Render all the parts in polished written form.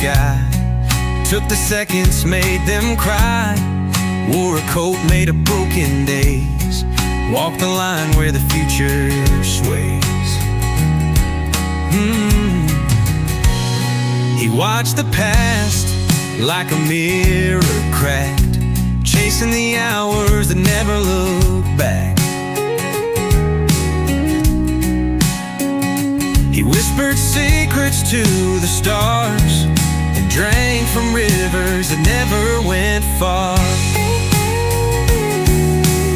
sky. Took the seconds, made them cry. Wore a coat made of broken days. Walked the line where the future sways. He watched the past like a mirror cracked, chasing the hours that never look back. He whispered secrets to the stars and drank from rivers that never went far.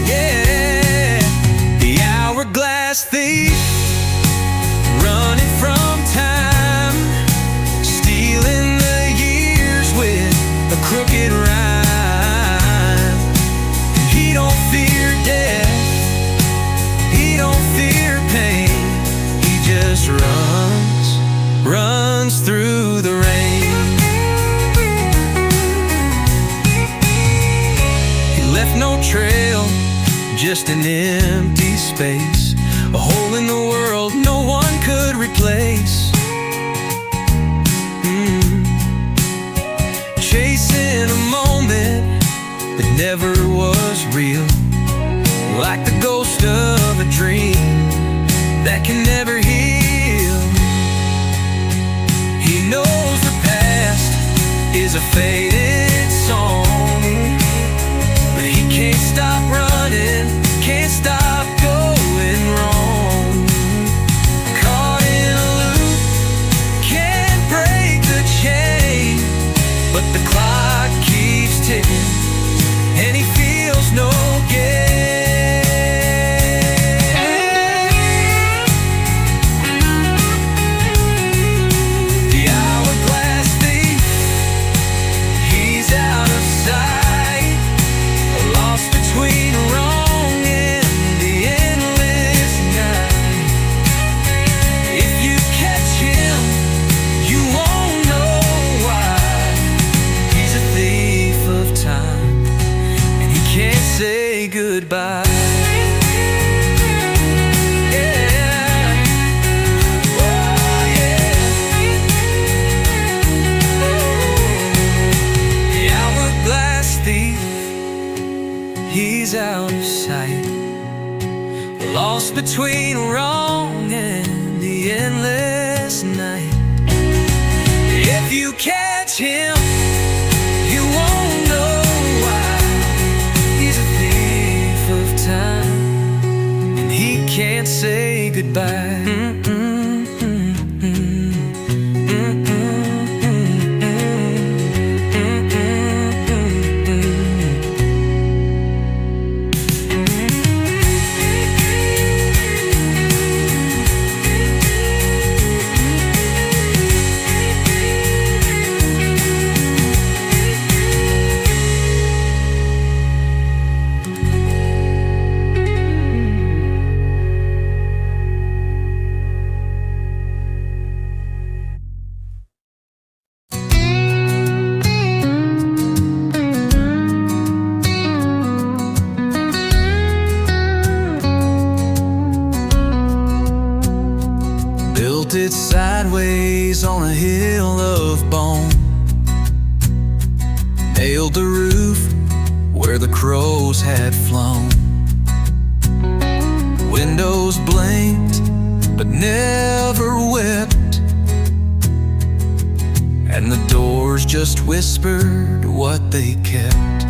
Yeah, the hourglass thief, running from time, stealing the years with a crooked rhyme. He don't fear death, he don't fear pain. He just runs through the rain. He left no trail, just an empty space, a hole in the world no one could replace. Chasing a moment that never was real, like the ghost of a dream that can never heal. He knows the past is a faded song, but he can't stop running, can't stop going wrong. Caught in a loop, can't break the chain, but the clock keeps ticking, and he feels no gain. The hourglass thief, he's out of sight, lost between wrong and the endless night. If you catch him, you won't know why. He's a thief of time, and he can't say goodbye. Yeah. Oh, yeah. The hourglass thief, he's out of sight, lost between wrong and the endless night. If you catch him, you won't know why. He's a thief of time, and he can't say goodbye. Built it sideways on a hill of bone, nailed the roof where the crows had flown. Windows blinked but never wept, and the doors just whispered what they kept.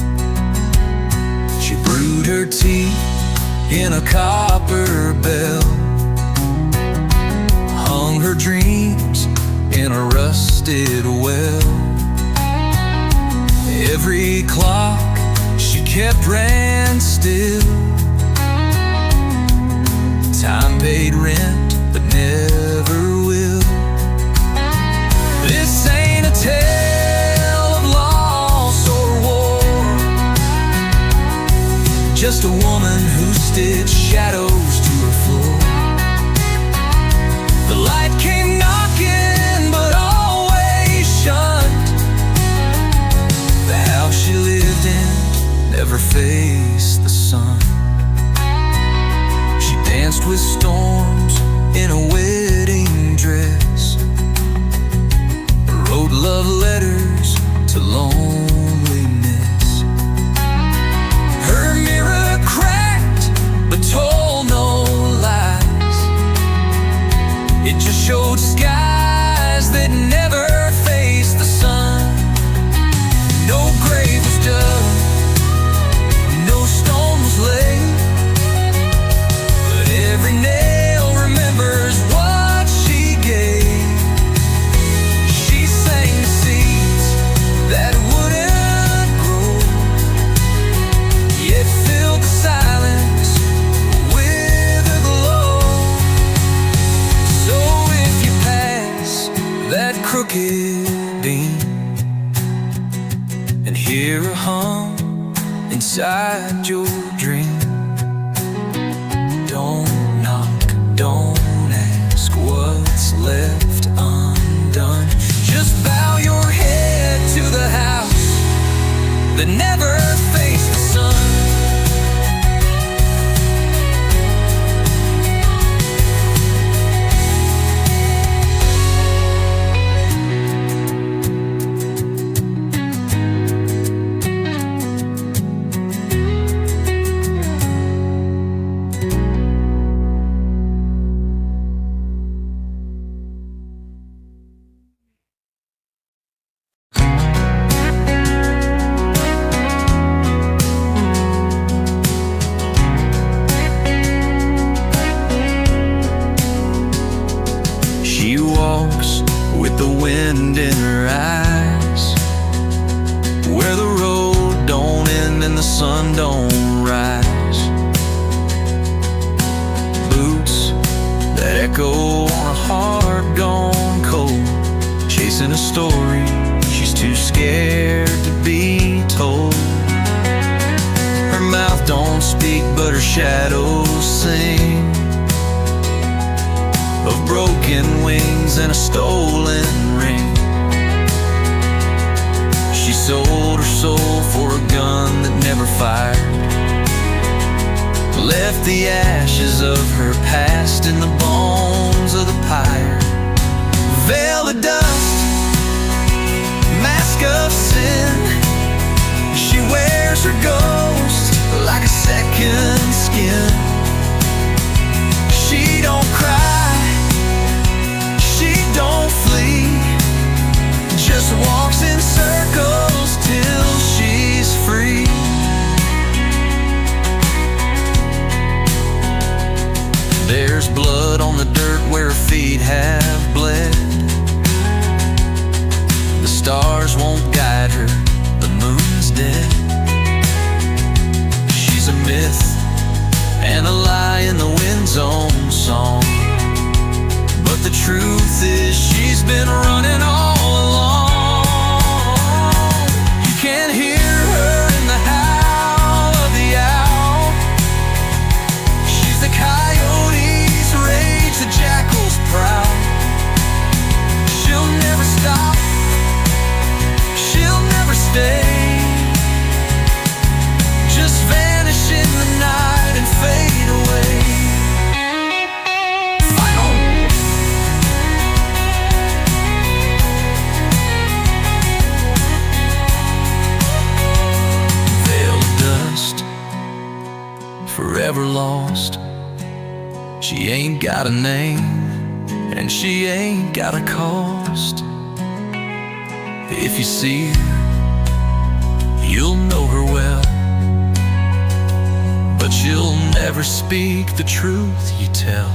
She brewed her tea in a copper bell, hung her dreams in a rusted well. Every clock she kept ran still. Time paid rent, but never will. This ain't a tale of loss or war, just a woman who stitched shadows to her floor. The light came knocking, but always shunned. The house she lived in never faced the sun. beam and hear a hum inside your dream. Don't knock, don't ask what's left undone. Just bow your head to the house that never faced the sun. Sun don't rise. Boots that echo on a heart gone cold, chasing a story she's too scared to be told. Her mouth don't speak, but her shadows sing of broken wings and a stolen ring. She sold her soul for a gun that never fired, left the ashes of her past in the bones of the pyre. Veil of dust, mask of sin, she wears her ghost like a second skin. She don't cry, she don't flee, just walks in circles till she's free. There's blood on the dirt where her feet have bled. The stars won't guide her, the moon's dead. She's a myth and a lie in the wind's own song, but the truth is she's been running all along. You can hear her in the howl of the owl. She's the coyote's rage, the jackal's prowl. She'll never stop, she'll never stay, just vanish in the night and fade away. Forever lost. She ain't got a name, and she ain't got a cost. If you see her, you'll know her well, but you'll never speak the truth you tell.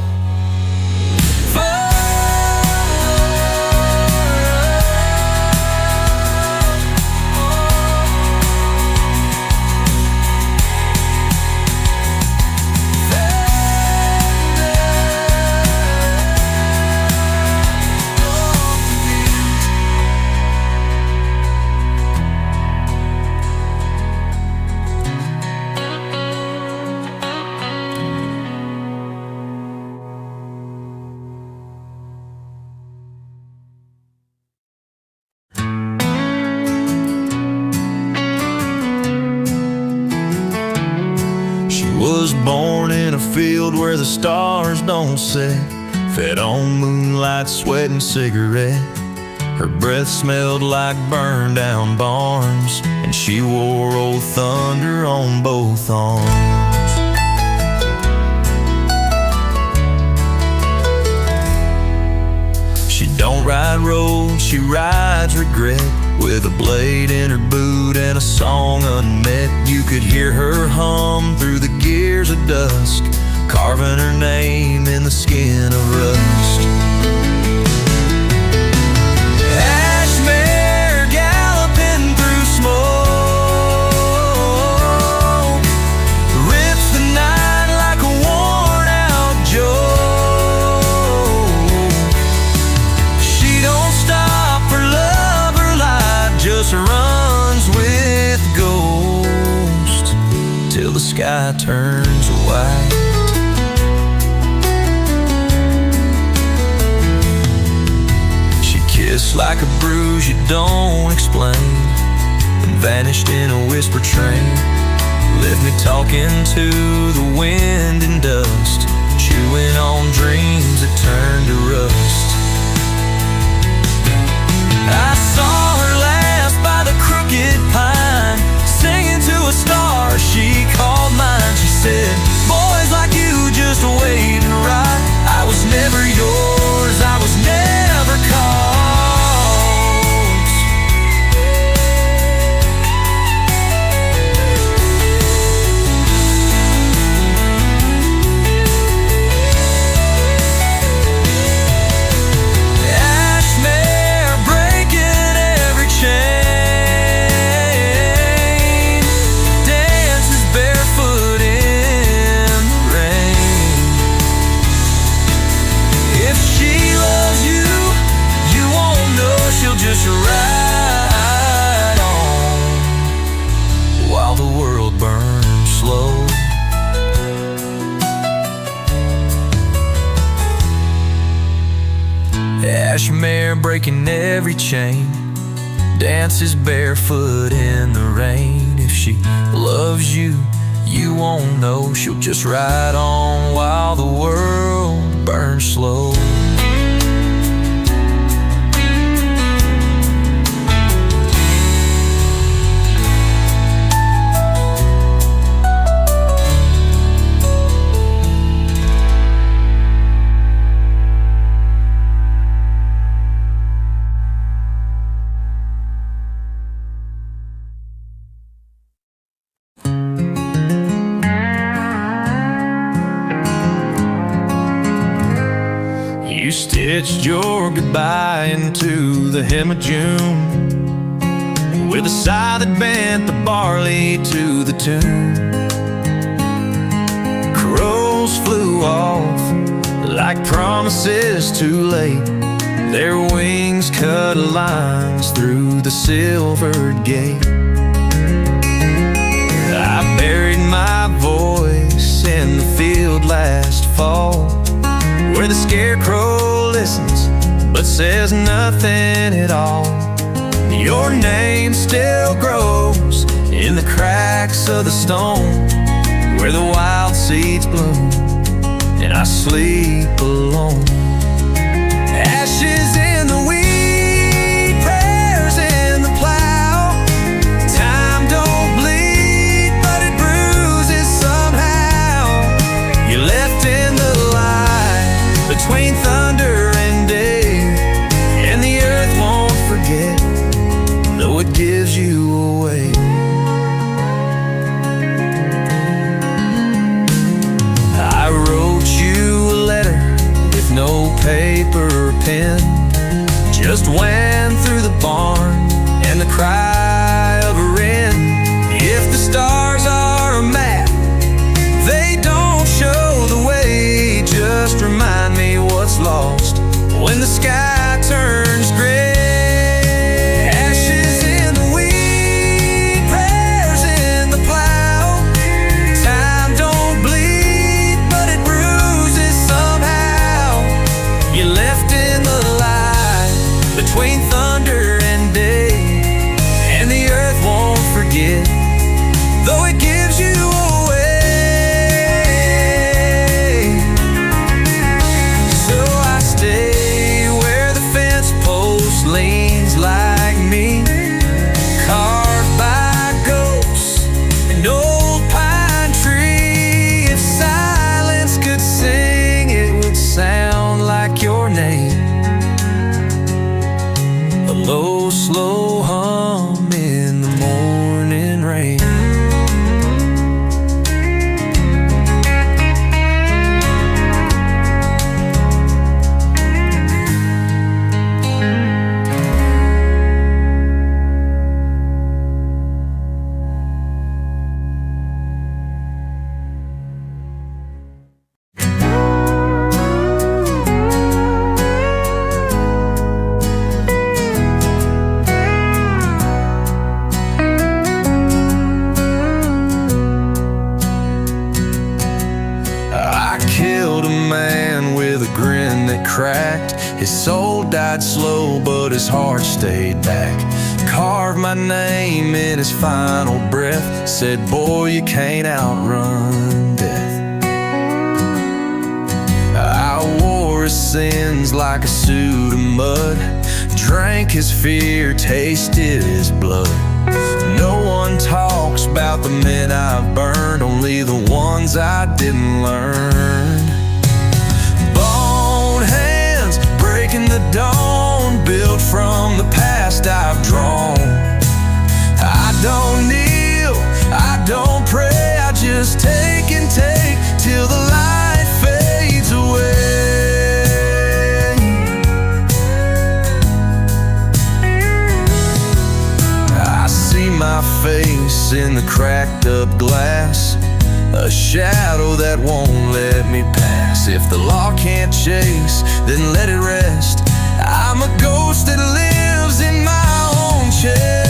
Was born in a field where the stars don't set, fed on moonlight, sweat and cigarette. Her breath smelled like burned down barns, and she wore old thunder on both arms. She don't ride roads, she rides regret, with a blade in her boot and a song unmet. You could hear her hum through the gears of dusk, carving her name in the skin of rust. Ash mare galloping through smoke, rips the night like a worn out joke. She don't stop for love or sky turns white. She kissed like a bruise you don't explain, and vanished in a whisper train. Left me talking to the wind and dust, chewing on dreams that turned to rust. I saw her last by the crooked pine, singing to a star she called mine. She said, boys like you just wait and ride. I was never yours, I was never caught. Just ride on while the world burns slow. Ash mare breaking every chain, dances barefoot in the rain. If she loves you, you won't know. She'll just ride on while the world burns slow. You stitched your goodbye into the hem of June, with a sigh that bent the barley to the tune. Crows flew off like promises too late, their wings cut lines through the silvered gate. I buried my voice in the field last fall, where the scarecrow listens but says nothing at all. Your name still grows in the cracks of the stone, where the wild seeds bloom and I sleep alone. Ashes in the wheat, prayers in the plow. Time don't bleed, but it bruises somehow. You're left in the light between thunder and day, and the earth won't forget, though it gives you away. I wrote you a letter with no paper or pen, His soul died slow, but his heart stayed back. Carved my name in his final breath. Said, boy, you can't outrun death. I wore his sins like a suit of mud. Drank his fear, tasted his blood. No one talks about the men I've burned, only the ones I didn't learn. Bone hands breaking the dawn, built from the past I've drawn. I don't kneel, I don't pray, I just take and take till the light fades away. I see my face in the cracked up glass, a shadow that won't let me pass. If the law can't chase, then let it rest. I'm a ghost that lives in my own chest.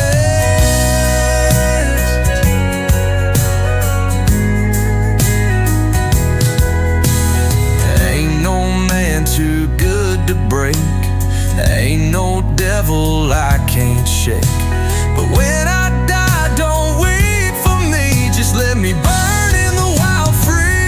Ain't no man too good to break, ain't no devil I can't shake. But when I die, don't weep for me, just let me burn in the wild free.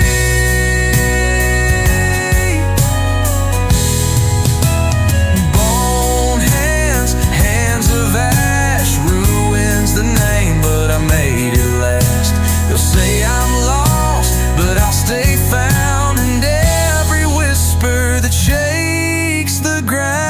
Bone hands, hands of ash, ruins the name, but I made it last. They'll say I'm lost, but I'll stay found in every whisper that shakes the ground.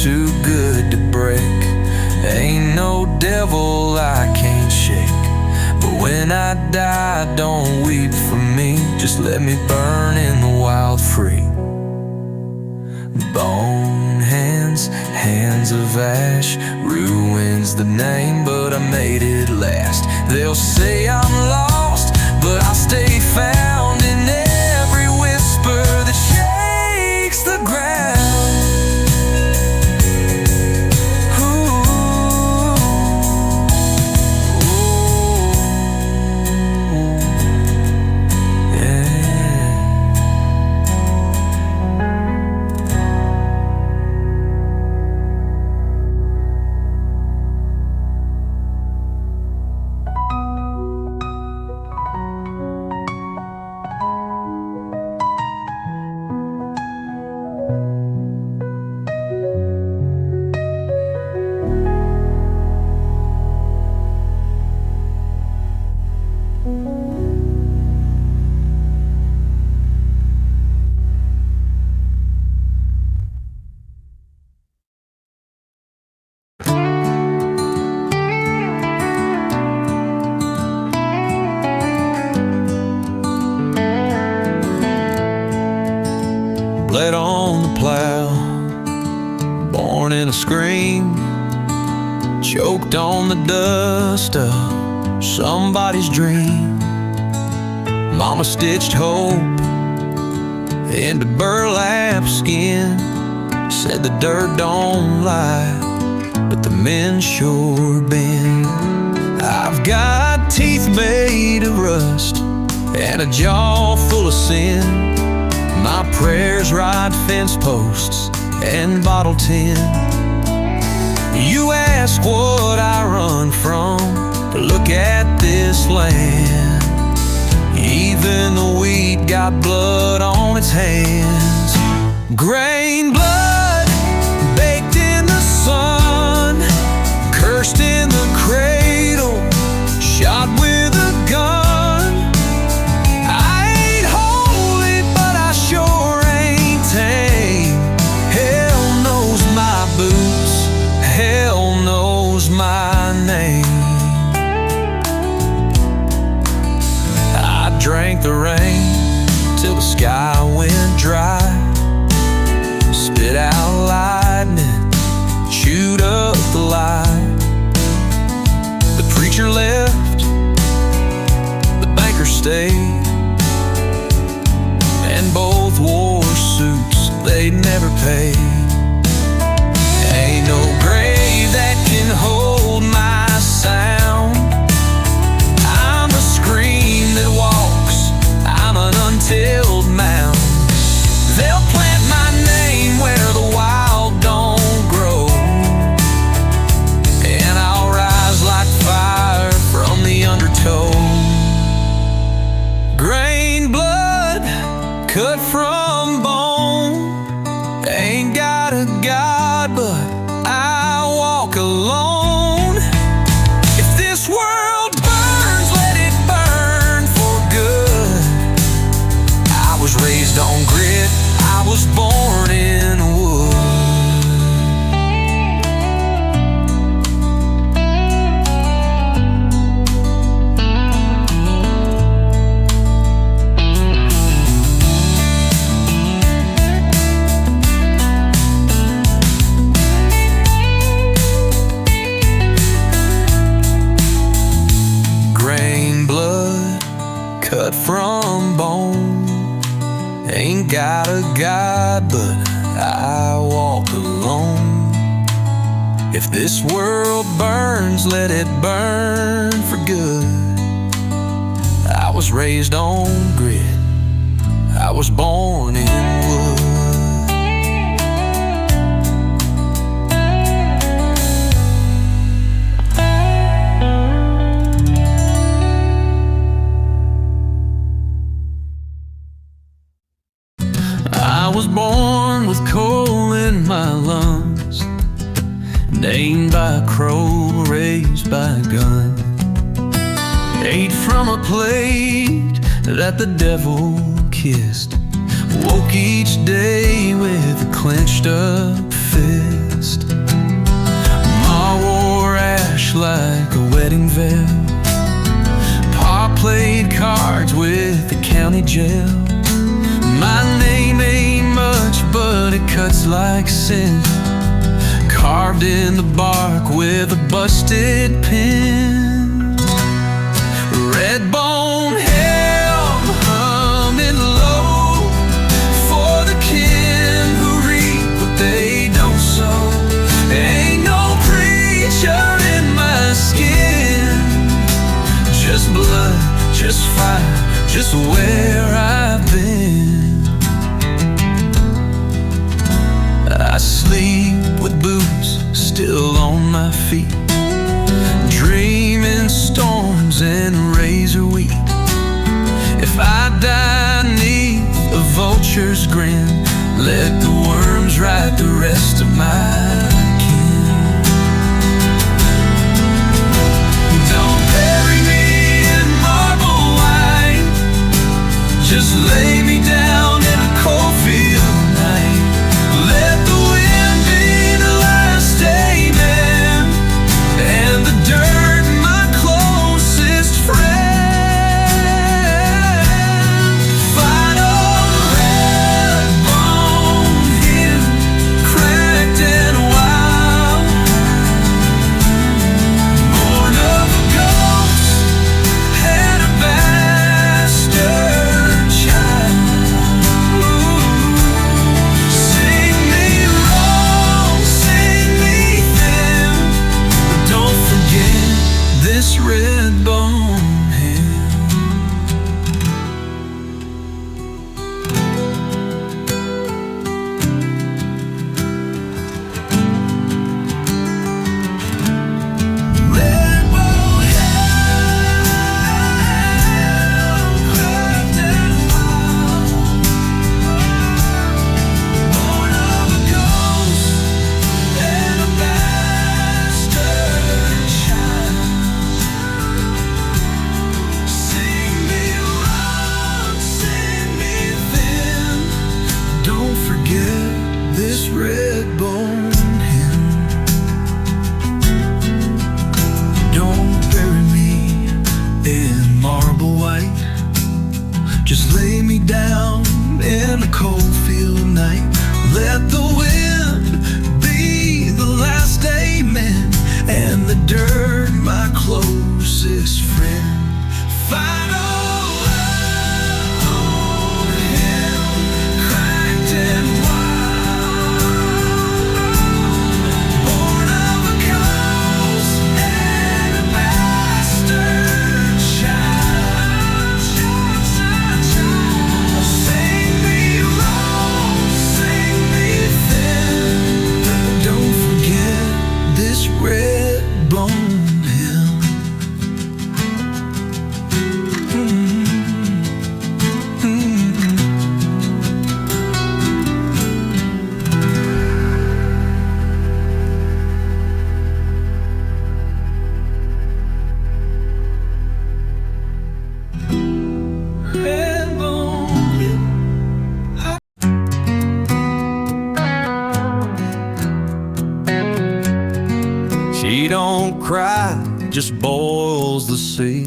Too good to break, ain't no devil I can't shake. But when I die, don't weep for me, just let me burn in the wild free. Bone hands, hands of ash, ruins the name, but I made it last. They'll say I'm lost, but I'll stay found in every whisper that shakes the ground. Bled on the plow, born in a scream, choked on the dust of somebody's dream. Mama stitched hope into burlap skin, said the dirt don't lie, but the men sure been. I've got teeth made of rust and a jaw full of sin. My prayers ride fence posts and bottle tin. You ask what I run from, but look at this land. Even the wheat got blood on its hands. Grain blood baked in the sun, cursed in the cradle, shot with a gun. Hell knows my name. they never pay. Ain't no grave that can hold my sound. I'm a scream that walks, I'm an untilled mound. They'll plant my name where the wild don't grow, and I'll rise like fire from the undertow. Grain blood cut from bone, ain't got a God, but I walk alone. If this world burns, let it burn for good. I was raised on grit, I was born in wood. Grain blood cut from bone, ain't got a God, but I walk alone. If this world burns, let it burn for good. I was raised on grit, I was born in wood. I was born with coal in my lungs, named by a crow, raised by a gun. Ate from a plate that the devil kissed, woke each day with a clenched up fist. Ma wore ash like a wedding veil, Pa played cards with the county jail. My name ain't much, but it cuts like sin, carved in the bark with a busted pen. Red bone hell humming low for the kin who reap what they don't sow. Ain't no preacher in my skin, just blood, just fire, just where I've been. I sleep with boots still on my feet, dreaming storms and razor wheat. If I die 'neath a vulture's grin, let the worms write the rest of my kin. Don't bury me in marble white, just lay me down in a cold field night. Let the wind be the last amen, and the dirt my closest friend. Final red bone hymn, cracked and wild, born of a ghost and a bastard child. Sing me wrong, sing me thin, but don't forget this red bone hymn. Red bone hymn, cracked and wild, born of a ghost and a bastard child. Sing me wrong, sing me thin, don't forget this red bone hymn. Don't bury me in marble white, just lay me down in a cold field night. Let the wind be the last amen, and the dirt my closest friend. Final hymn, cracked and wild. cry just boils the sea,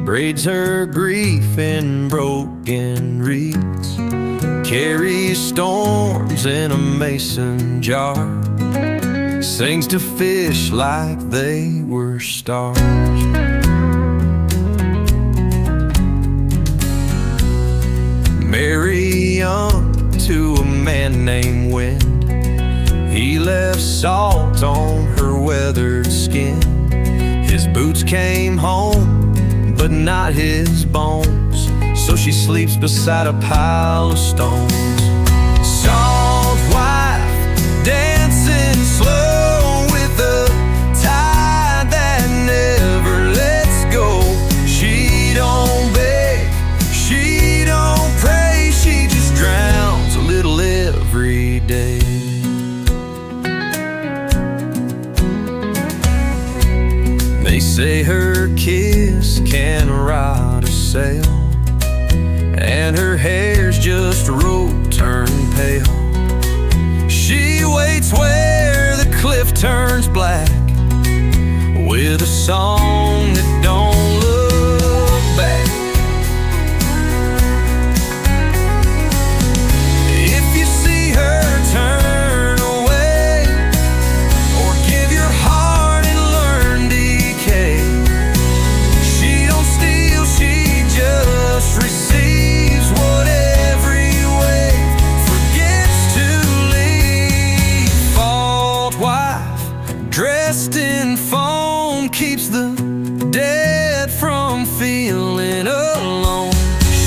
braids her grief in broken reeds, carries storms in a mason jar, sings to fish like they were stars. Marry young to a man named Wind. He left salt on her weathered skin. His boots came home, but not his bones, so she sleeps beside a pile of stones. Salt wife, dancing slow with the tide that never lets go. She don't beg, she don't pray, she just drowns a little every day. They say her kiss can rot a sail, and her hair's just rope turned pale. She waits where the cliff turns black, with a song that don't look back. If you see her turn away, or give your heart and learn decay, she don't steal, she just receives what every wave forgets to leave. Fault wife, dressed in foam, keeps the dead from feeling alone.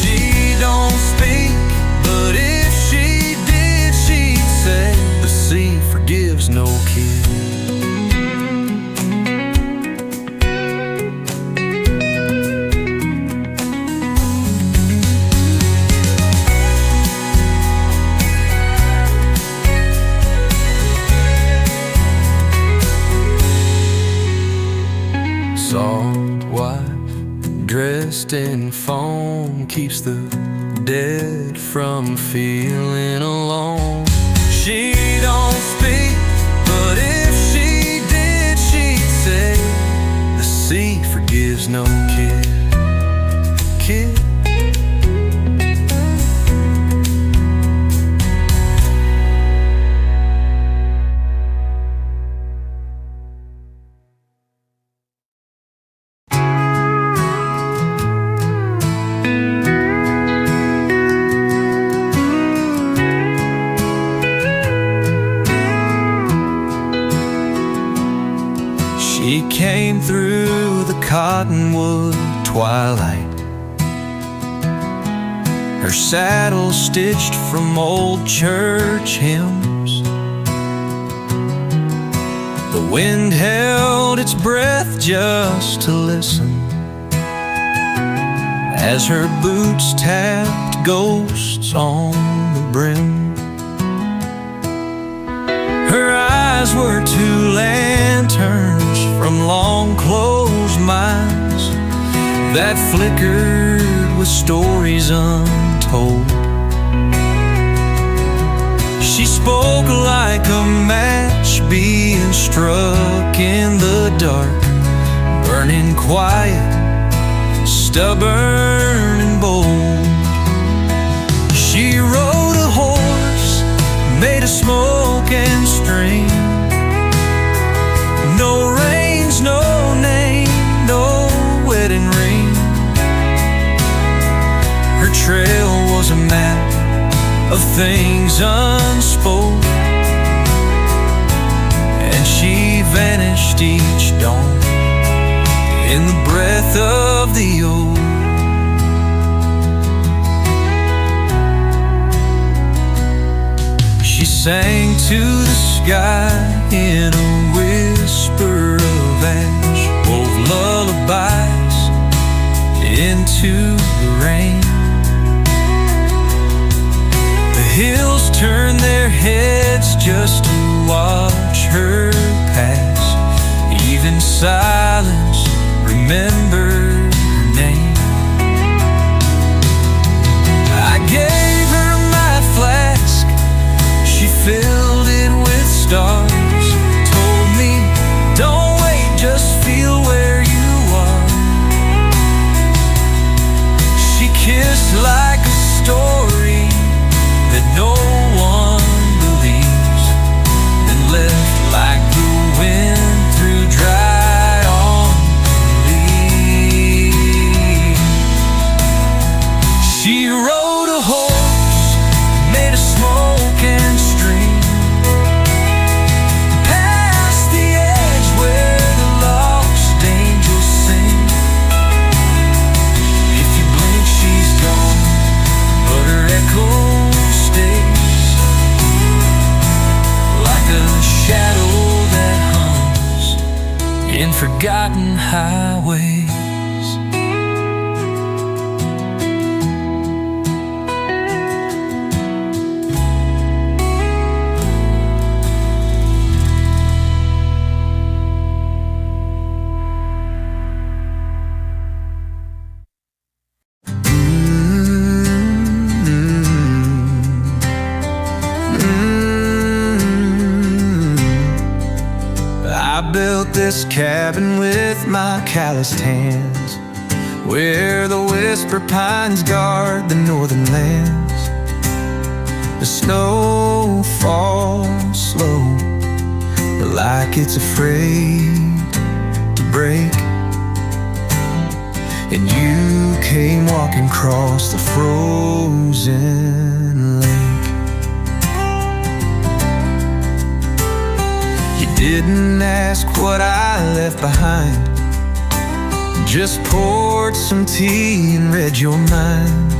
She don't speak, but if she did, she'd say the sea forgives no kid. Salt wife, dressed in foam, keeps the dead from feeling alone. She don't speak, but if she did, she'd say the sea forgives no kid. Kid. She came through the cottonwood twilight, her saddle stitched from old church hymns. The wind held its breath just to listen, as her boots tapped ghosts on the brim. Her eyes were two lanterns from long closed minds that flickered with stories untold. She spoke like a match being struck in the dark, burning quiet, stubborn and bold. She rode a horse made of smoke and string. No reins, no name, no wedding ring. Her trail was a map of things unspoken, and she vanished each dawn in the breath of the old. She sang to the sky in a whisper of ash, wove lullabies into the rain. The hills turned their heads just to watch her pass. Even silence remembered her name. I gave her my flask, she filled it with stars, told me, don't wait, just forgotten highways. I built this cabin with my calloused hands, where the whisper pines guard the northern lands. The snow falls slow, like it's afraid to break. And you came walking across the frozen lake. You didn't ask what I left behind, just poured some tea and read your mind.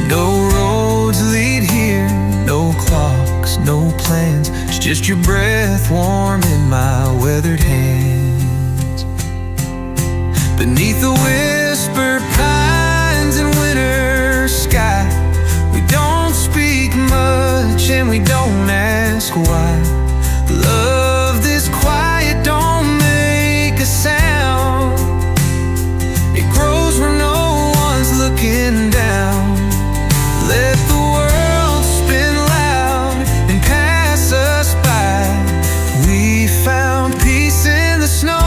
No roads lead here, no clocks, no plans. It's just your breath warm in my weathered hands. Beneath the whisper pines and winter sky, we don't speak much and we don't ask why. Love this quiet, don't make a sound. It grows where no one's looking down. Let the world spin loud and pass us by. We found peace in the snow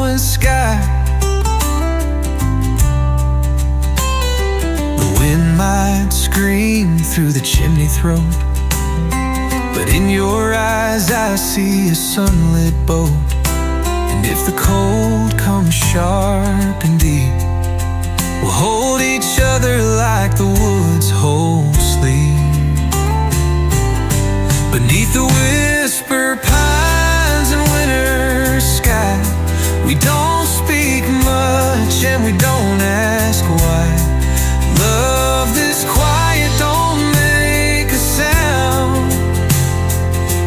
and sky. The wind might scream through the chimney throat, but in your eyes I see a sunlit boat. And if the cold comes sharp and deep, we'll hold each other like the woods hold sleep. Beneath the whisper pines and winter sky, we don't speak much and we don't ask why. Love this quiet, don't make a sound.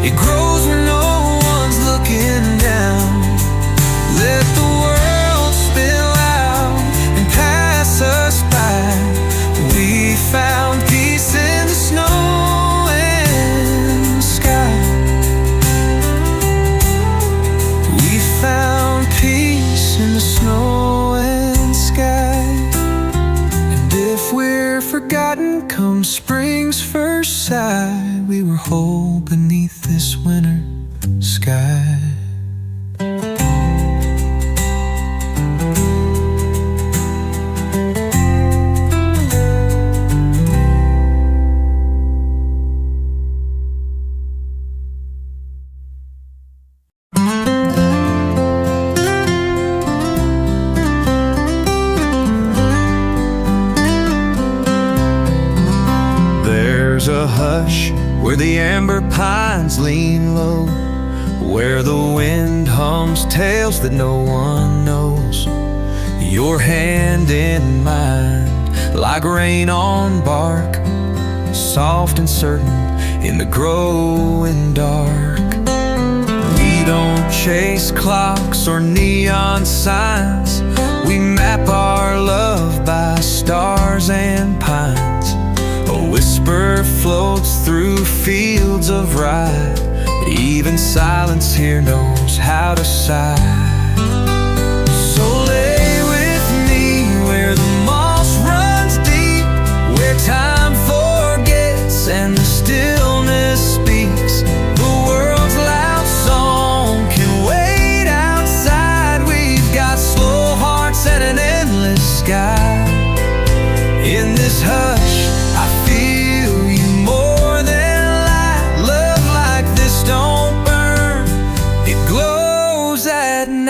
It grows when no one's looking down. Let the world spin loud and pass us by. We found peace in the snow and sky. We found peace in the snow and sky. And if we're forgotten come spring's first sigh, we were whole beneath this winter sky. There's a hush where the amber pines lean low, where the wind hums tales that no one knows. Your hand in mine, like rain on bark, soft and certain in the growing dark. We don't chase clocks or neon signs, we map our love by stars and pines. A whisper floats through fields of rye, even silence here knows how to sigh. So lay with me where the moss runs deep, where time forgets and the stillness speaks. The world's loud song can wait outside. We've got slow hearts and an endless sky. In this hush I feel you more than light. Love like this don't burn, it glows at night.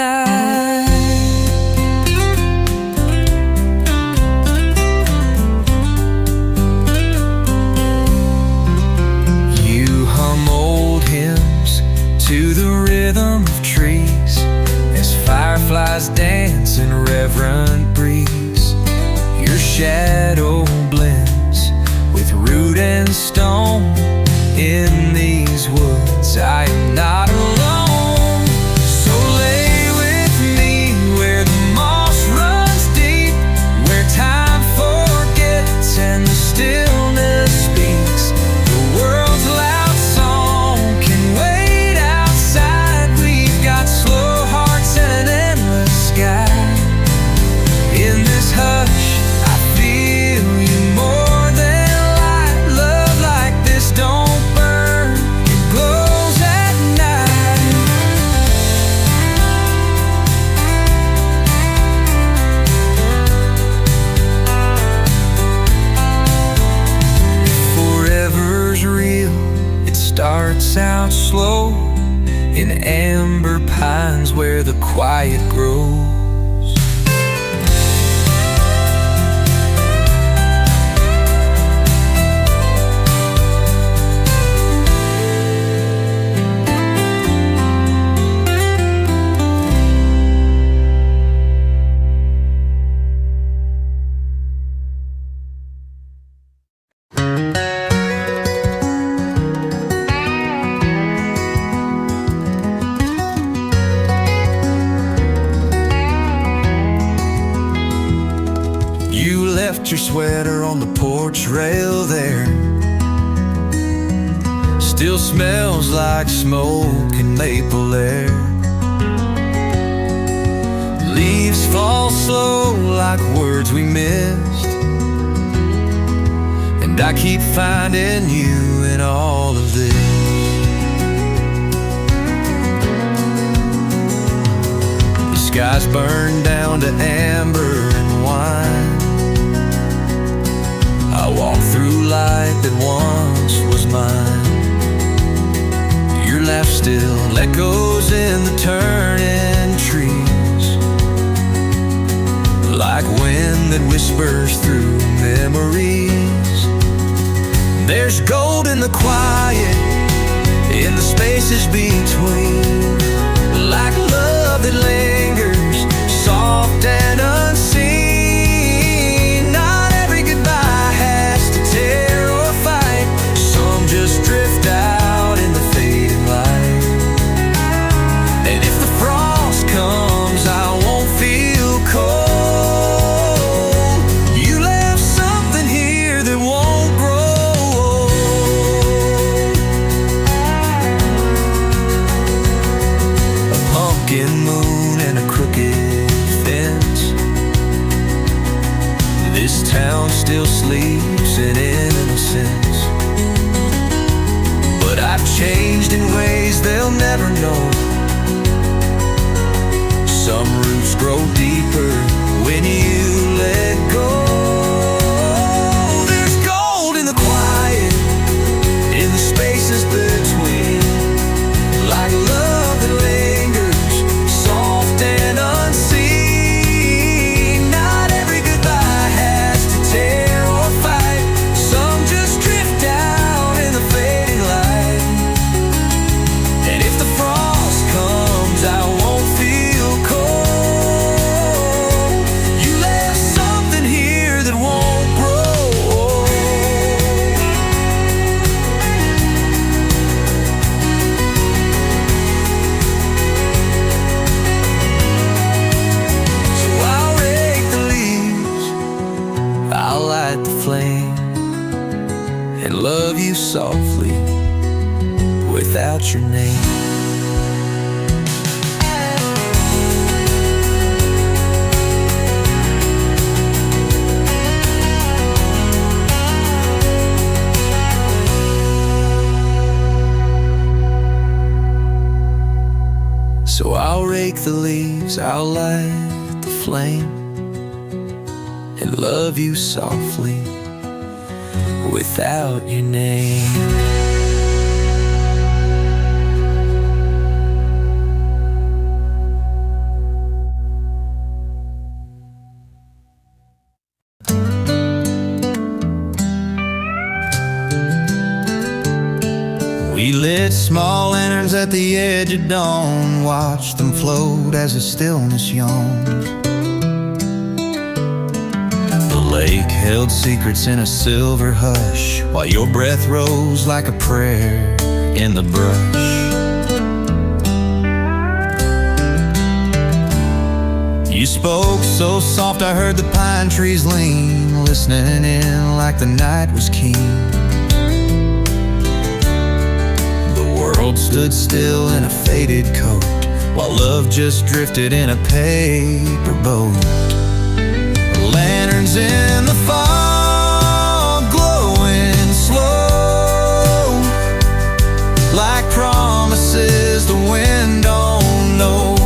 out slow in amber pines where the quiet grows. Your sweater on the porch rail there still smells like smoke and maple air. Leaves fall slow like words we missed, and I keep finding you in all of this. The sky's burned down to amber and wine. I walk through light that once was mine. Your laugh still echoes in the turning trees, like wind that whispers through memories. There's gold in the quiet, in the spaces between, like love that lingers, soft and unseen. Just drift out in the fading light, and if the frost comes, I won't feel cold. You left something here that won't grow. A pumpkin moon and a crooked fence. This town still sleeps in innocence. I've changed in ways they'll never know. Some roots grow deeper when you let go. There's gold in the quiet, in the spaces between, like love that lingers, soft and unseen. Not every goodbye has to tear or fight. Some just drift out in the fading light. I won't feel cold. You left something here that won't grow. So I'll rake the leaves, I'll light the flame, and love you softly without your name. So I'll rake the leaves, I'll light the flame, and love you softly without your name. We lit small lanterns at the edge of dawn, watched them float as the stillness yawned. The lake held secrets in a silver hush, while your breath rose like a prayer in the brush. You spoke so soft I heard the pine trees lean, listening in like the night was keen. Stood still in a faded coat, while love just drifted in a paper boat. Lanterns in the fog, glowing slow, like promises the wind don't know.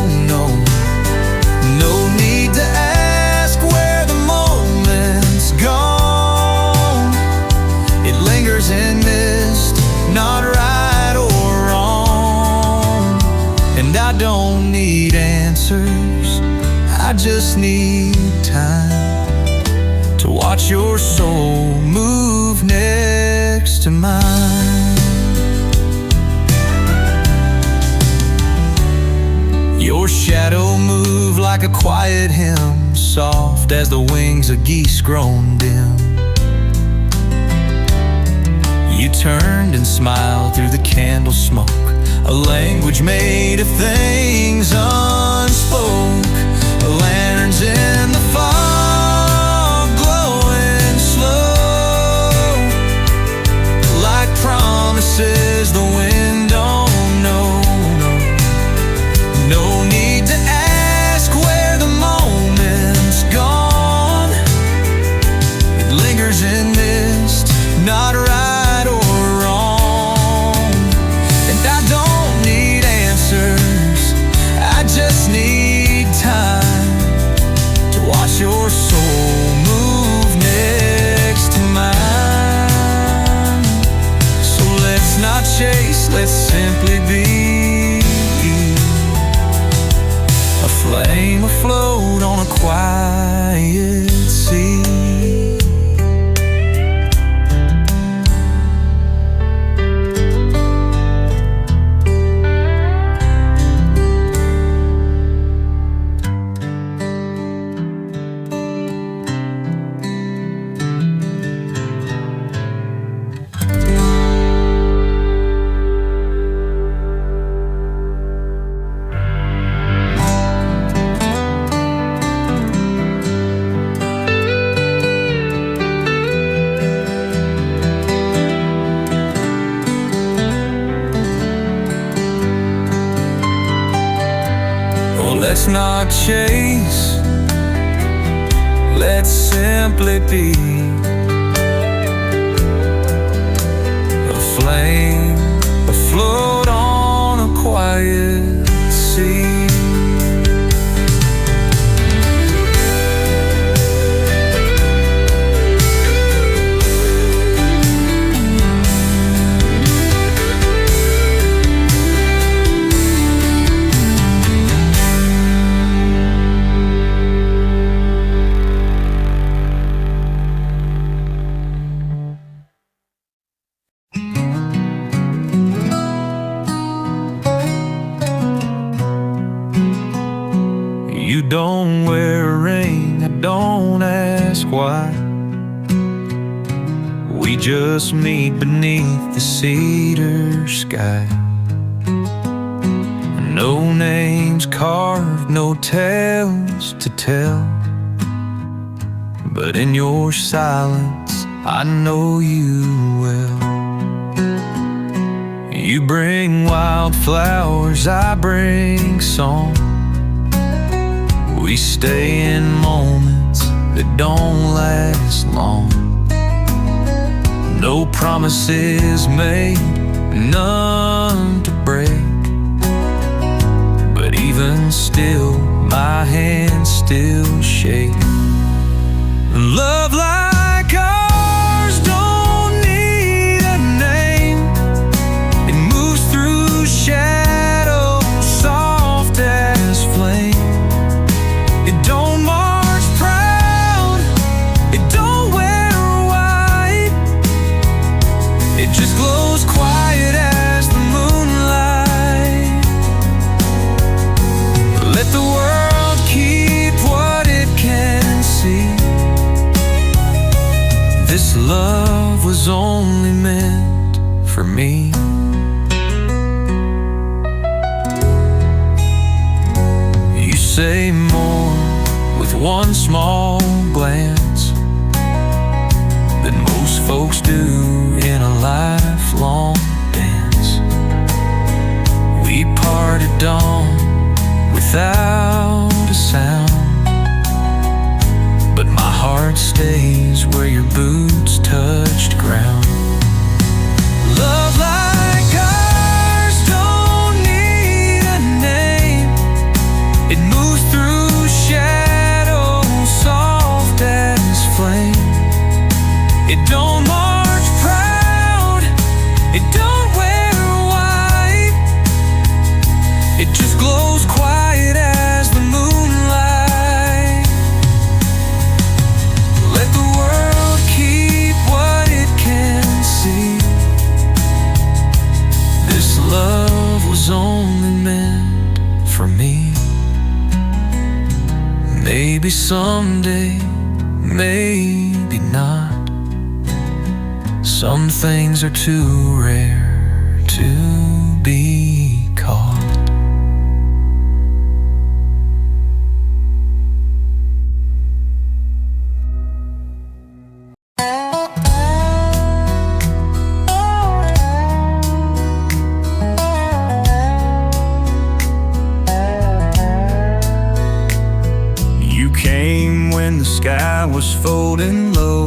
No need to ask where the moment's gone. It lingers in mist, not right or wrong. next to mine. Your shadow moved like a quiet hymn, soft as the wings of geese grown dim. You turned and smiled through the candle smoke, a language made of things unspoke. Lanterns in the fog, glowing slow, like promises the wind don't know. No need to ask where the moment's gone. It lingers in mist, not right or wrong. And I don't need answers, I just need time to watch your soul move next to mine. So let's not chase, let's simply be. A flame afloat on a quiet sea. Let's not chase, let's simply be. A flame afloat on a quiet sea. You don't wear a ring, I don't ask why. We just meet beneath the cedar sky. No names carved, no tales to tell, but in your silence I know you well. You bring wildflowers, I bring song. We stay in moments that don't last long. No promises made, none to break. But even still, my hands still shake. Love like ours don't need a name. It moves through shadows, soft as flame. It don't march proud, it don't wear white. It just glows quiet as the moonlight. Let the world keep what it can see. This love was only meant for me. You say more with one small glance than most folks do in a lifelong dance. We parted on without a sound, but my heart stays where your boots touched ground. Love like ours don't need a name. It moves through shadows, soft as flame. It don't march proud, it don't wear white. It just glows quiet as the moonlight. Let the world keep what it can see. Maybe someday, maybe not. Some things are too rare to be caught. You came when the sky was folding low,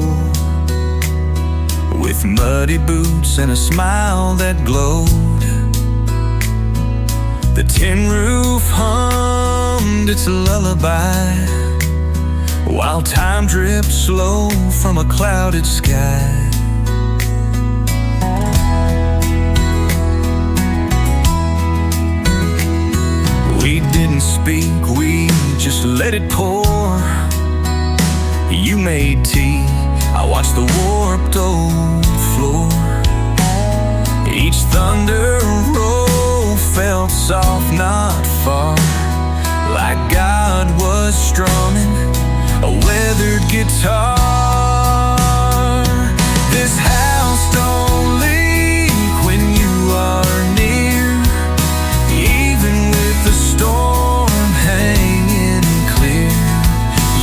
with muddy boots and a smile that glowed. The tin roof hummed its lullaby, while time dripped slow from a clouded sky. We didn't speak, we just let it pour. You made tea, I watched the warped old floor. Each thunder roll felt soft, not far, like God was strumming a weathered guitar. This house don't leak when you are near, even with the storm hanging clear.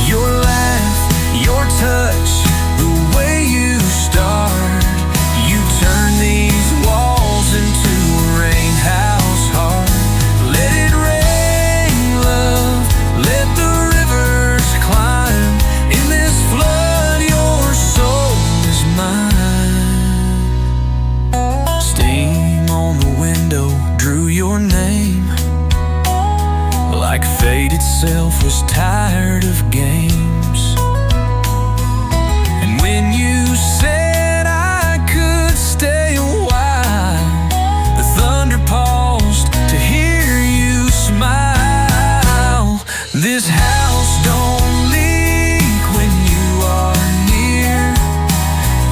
Your laugh, your touch, the way you start, you turn these walls into a rainhouse heart. Let it rain, love, let the rivers climb. In this flood, your soul is mine. Steam on the window drew your name, like fate itself was tired of games. And when you said I could stay a while, the thunder paused to hear you smile. This house don't leak when you are near,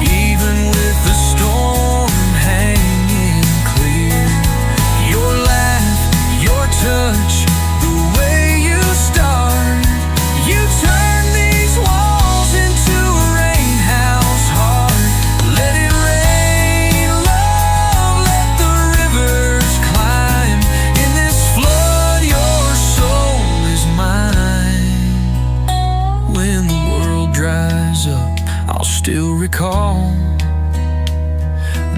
even with the storm hanging clear. Your laugh, your touch, the way you start, you turn these walls into a rainhouse heart. Let it rain, love, let the rivers climb. In this flood, your soul is mine. When the world dries up, I'll still recall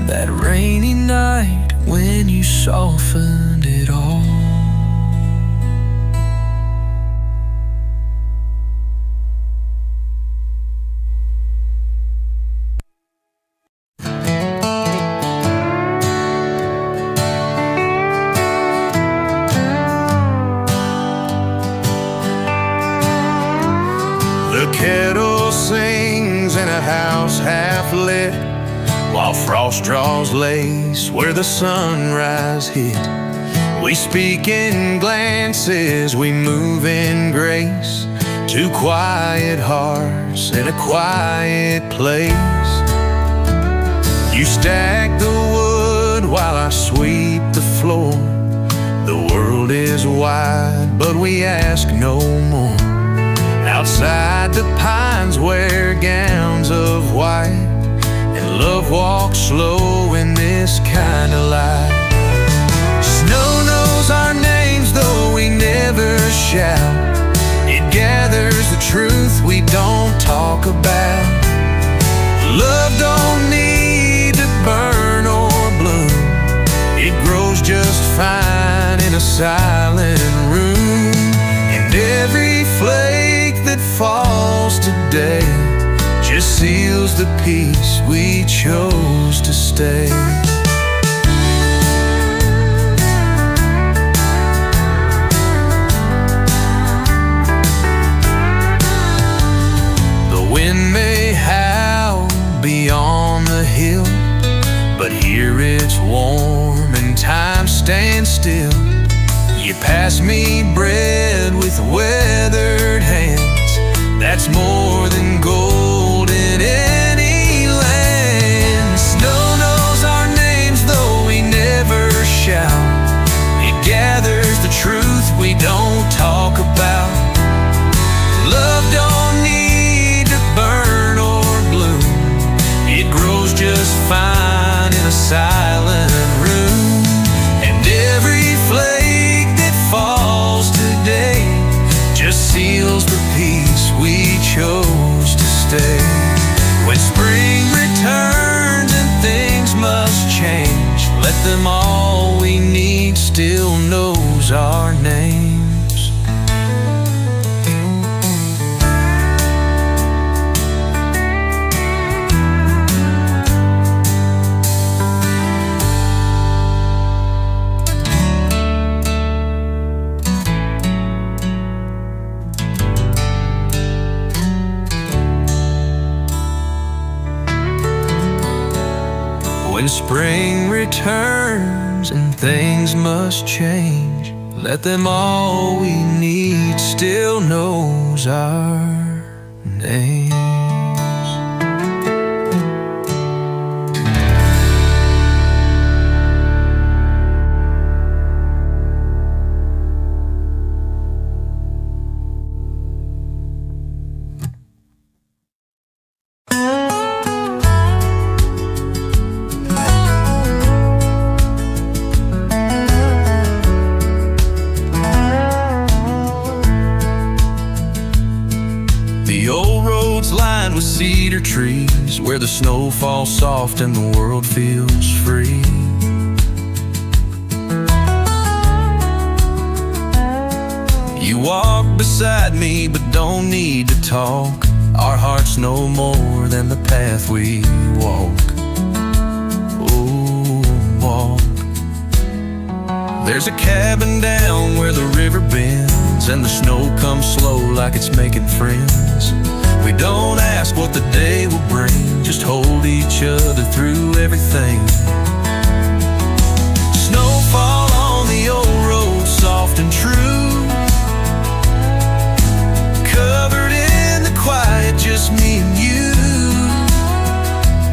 that rainy night when you softened it all. The kettle sings in a house half lit, while frost draws lace where the sunrise hit. We speak in glances, we move in grace, two quiet hearts in a quiet place. You stack the wood while I sweep the floor. The world is wide, but we ask no more. Outside the pines wear gowns of white, and love walks slow in this kind of light. Snow knows our names though we never shout. It gathers the truth we don't talk about. Love don't need to burn or bloom, it grows just fine in a silent room. And every flake that falls today just seals the peace we chose to stay. The wind may howl beyond the hill, but here it's warm and time stands still. You pass me bread with weathered hands, that's more than gold in any land. Snow knows our names though we never shout. It gathers the truth we don't talk about. Love When spring returns and things must change, let them all we need still knows our names. The old road's lined with cedar trees, where the snow falls soft and the world feels free. You walk beside me but don't need to talk. Our hearts know more than the path we walk. Oh, walk. There's a cabin down where the river bends, and the snow comes slow like it's making friends. We don't ask what the day will bring, just hold each other through everything. Snowfall on the old road, soft and true, covered in the quiet, just me and you.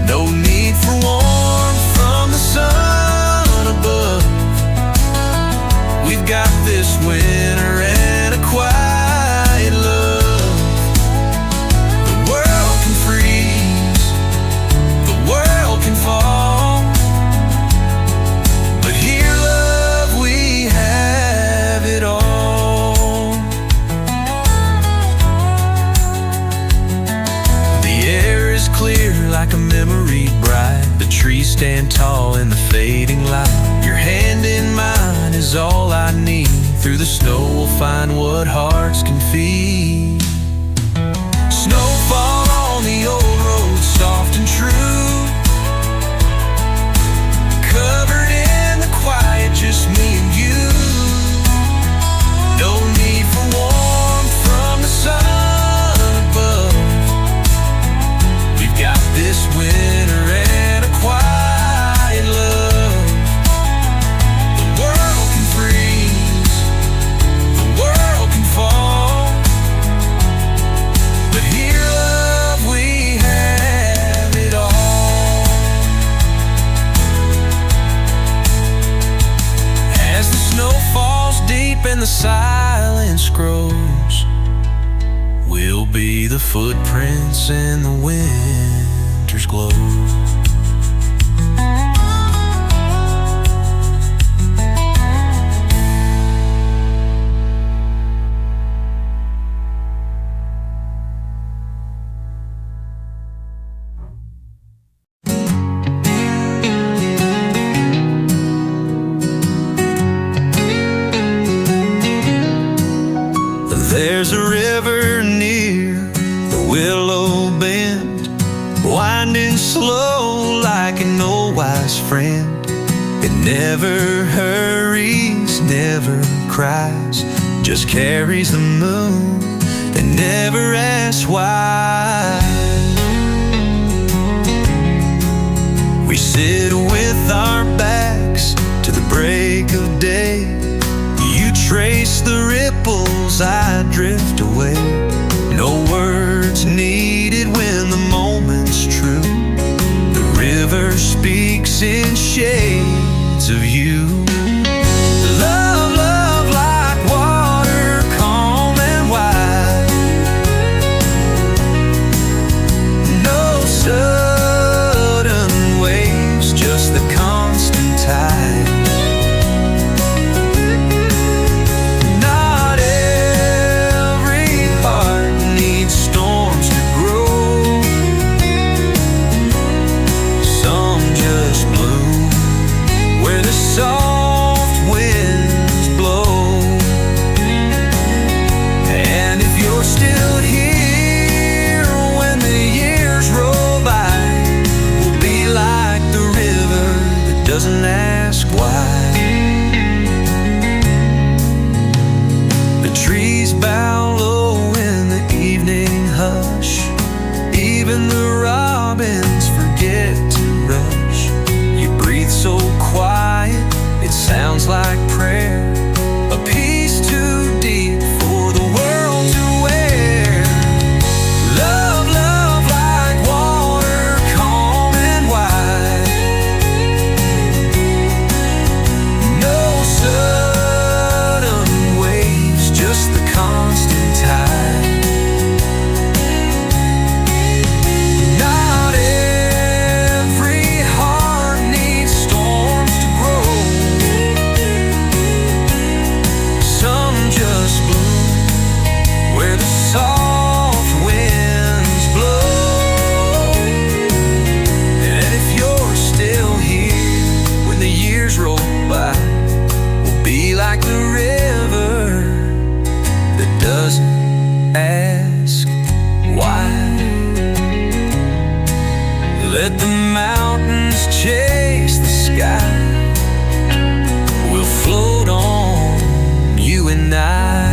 No need for warmth from the sun above. We've got this winter and a quiet love. The world can freeze, the world can fall, but here, love, we have it all. The air is clear like a memory bright. The trees stand tall in the fading light. Your hand in mine is all I need. Through the snow we'll find what hearts can feed. Snowfall on the old road, soft and true, covered in the quiet, just me and you. No need for warmth from the sun above. We've got this winter and a quiet love. The world can freeze, the world can fall, but here, love, we have it all. As the snow falls deep and the silence grows, we'll be the footprints in the winter's glow. There's a river near the willow bend, winding slow like an old wise friend. It never hurries, never cries, just carries the moon and never asks why. We sit with our backs to the break of day. You trace the ripples, I drift away. No words needed when the moment's true. The river speaks in shades of you. Love, love like water, calm and wide. No sudden waves, just the constant tide. So just chase the sky. We'll float on, you and I.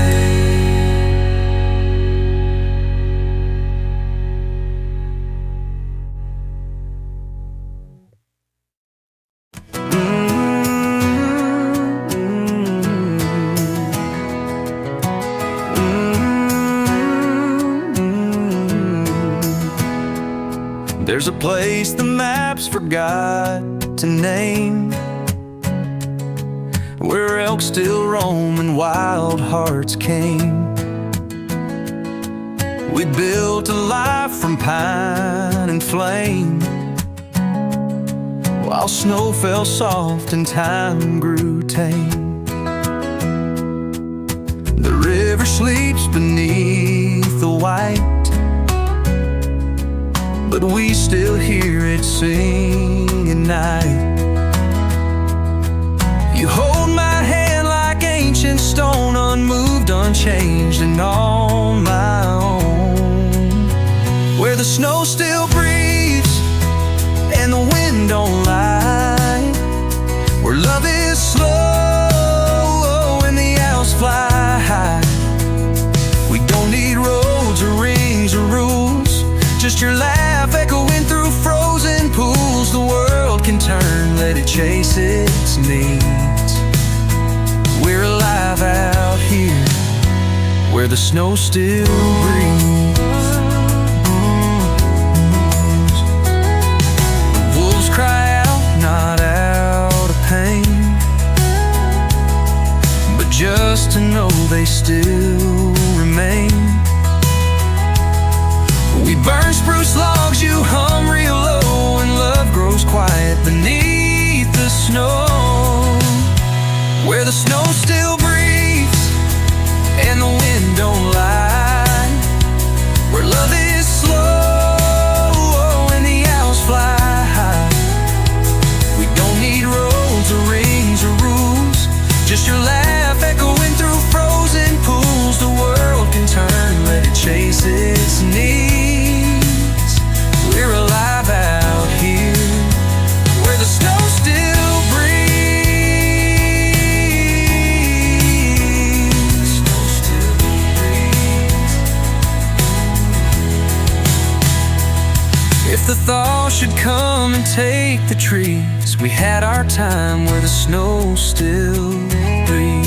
There's a place the maps forgot to name, where elk still roam and wild hearts came. We built a life from pine and flame, while snow fell soft and time grew tame. The river sleeps beneath the white, but we still hear it sing at night. You hold my hand like ancient stone, unmoved, unchanged, and on my own. Where the snow still breathes and the wind don't lie, where love is slow and the owls fly high. We don't need roads or rings or rules, just your laugh echoing through frozen pools. The world can turn, let it chase its needs. We're alive out here, where the snow still breathes. The wolves cry out, not out of pain, but just to know they still remain. We burn spruce logs, you hum real low, and love grows quiet beneath the snow. Where the snow still breathes and the wind don't lie, where love is slow and the owls fly high. We don't need roads or rings or rules, just your laugh echoing through frozen pools. The world can turn, let it chase its needs. We're alive out here, where the snow still breathes. Snow still breathes. If the thaw should come and take the trees, we had our time where the snow still breathes.